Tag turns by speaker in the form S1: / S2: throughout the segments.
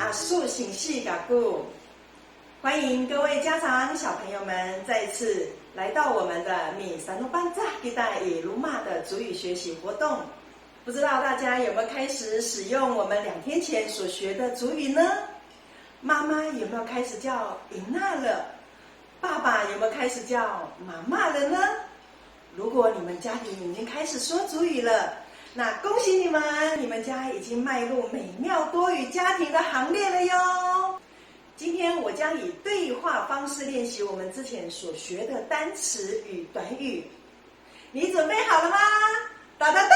S1: 阿树醒系嘎咕，欢迎各位家长小朋友们再次来到我们的米三路班扎吉带以鲁马的族语学习活动。不知道大家有没有开始使用我们2天前所学的族语呢？妈妈有没有开始叫伊娜了？爸爸有没有开始叫妈妈了呢？如果你们家庭已经开始说族语了，那恭喜你们，你们家已经迈入美妙多语家庭的行列了哟。今天我将以对话方式练习我们之前所学的单词与短语，你准备好了吗？哒哒哒！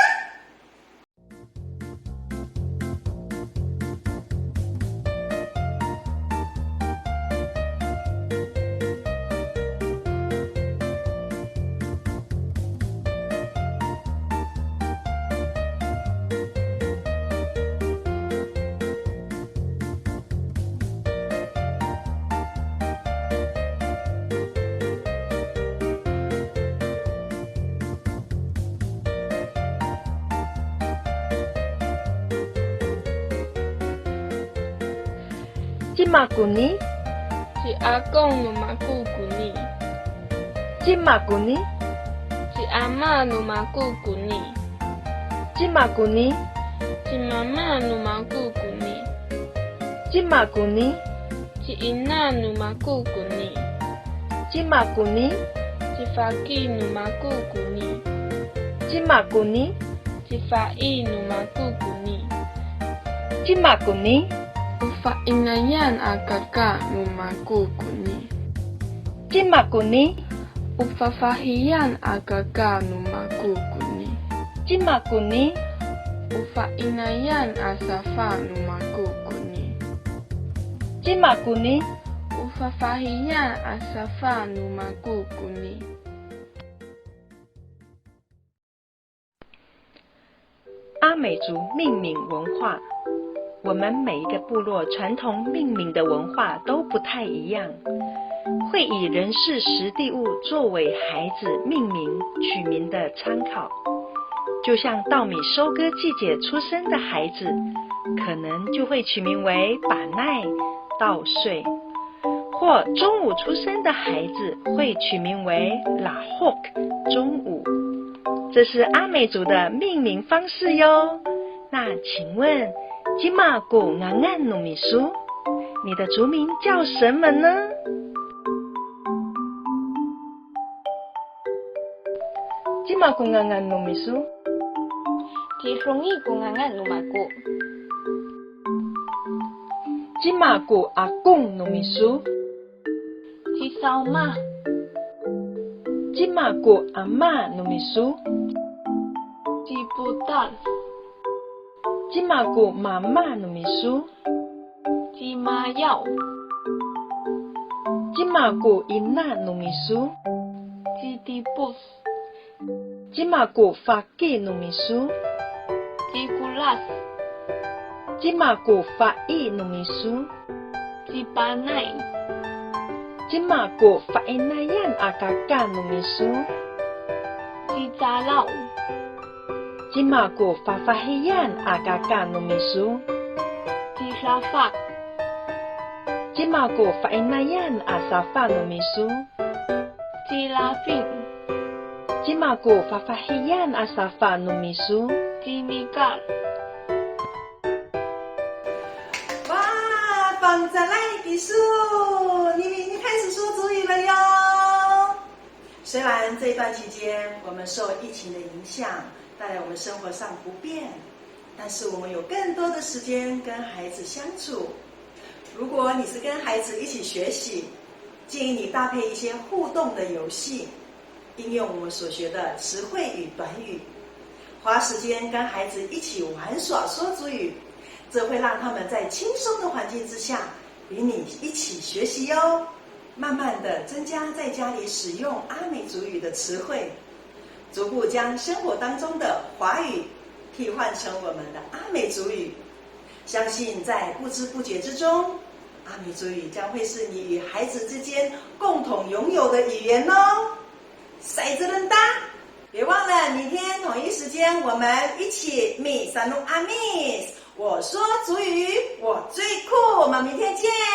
S2: 今嘛古尼
S3: 是阿公努马古古尼，
S2: 今嘛古尼
S3: 是阿嬷努马古古尼，
S2: 今嘛古尼
S3: 是妈妈努马古古尼，
S2: 今嘛古尼
S3: 是因娜努马古古尼，
S2: 今嘛古尼
S3: 是法基努马古古尼，
S2: 今嘛古尼
S3: 是法伊努马古古尼，
S2: 今嘛古尼
S3: Ufainayan agaka numaguguni.
S2: Jimakuni
S3: Ufafahiyan agaka numaguguni.
S2: Jimakuni
S3: Ufainayan asafa numaguguni.
S2: Jimakuni
S3: Ufafahiyan asafa numaguguni.
S2: 阿美族命名文化，我们每一个部落传统命名的文化都不太一样，会以人事时地物作为孩子命名取名的参考。就像稻米收割季节出生的孩子，可能就会取名为把奈、稻穗；或中午出生的孩子会取名为拉霍克中午。这是阿美族的命名方式哟。那请问今嘛古安安努米苏，你的族名叫什么呢？今嘛古安安努米苏，
S3: 吉隆伊古安安努马古，
S2: 今嘛古阿公努米苏，
S3: 吉扫妈，
S2: 今嘛古阿妈努米苏，
S3: 吉布达，
S2: 今嘛古妈妈努米苏，
S3: 吉玛耀，
S2: 今嘛古伊娜努米苏，
S3: 吉迪布斯，
S2: 今嘛古法基努米苏，
S3: 吉古拉斯，
S2: 今嘛古法伊努米苏，
S3: 吉巴奈，
S2: 今嘛古法伊那样阿嘎嘎努米苏，
S3: 吉扎老，
S2: 今嘛古法法黑样阿嘎嘎努米苏，
S3: 吉沙法，
S2: 今嘛古法伊那样阿沙法努米苏，
S3: 吉拉宾，
S2: 今嘛古法法黑样阿沙法努米苏，
S3: 吉米嘎。
S1: 哇，放在来比数，你们已经开始说族语了哟。虽然这段期间我们受疫情的影响，带来我们生活上不便，但是我们有更多的时间跟孩子相处。如果你是跟孩子一起学习，建议你搭配一些互动的游戏，应用我们所学的词汇与短语，花时间跟孩子一起玩耍说族语，这会让他们在轻松的环境之下与你一起学习哟。慢慢的增加在家里使用阿美族语的词汇，逐步将生活当中的华语替换成我们的阿美族语。相信在不知不觉之中，阿美族语将会是你与孩子之间共同拥有的语言哦。骰子轮搭，别忘了明天同一时间我们一起米三路阿密斯，我说族语我最酷。我们明天见。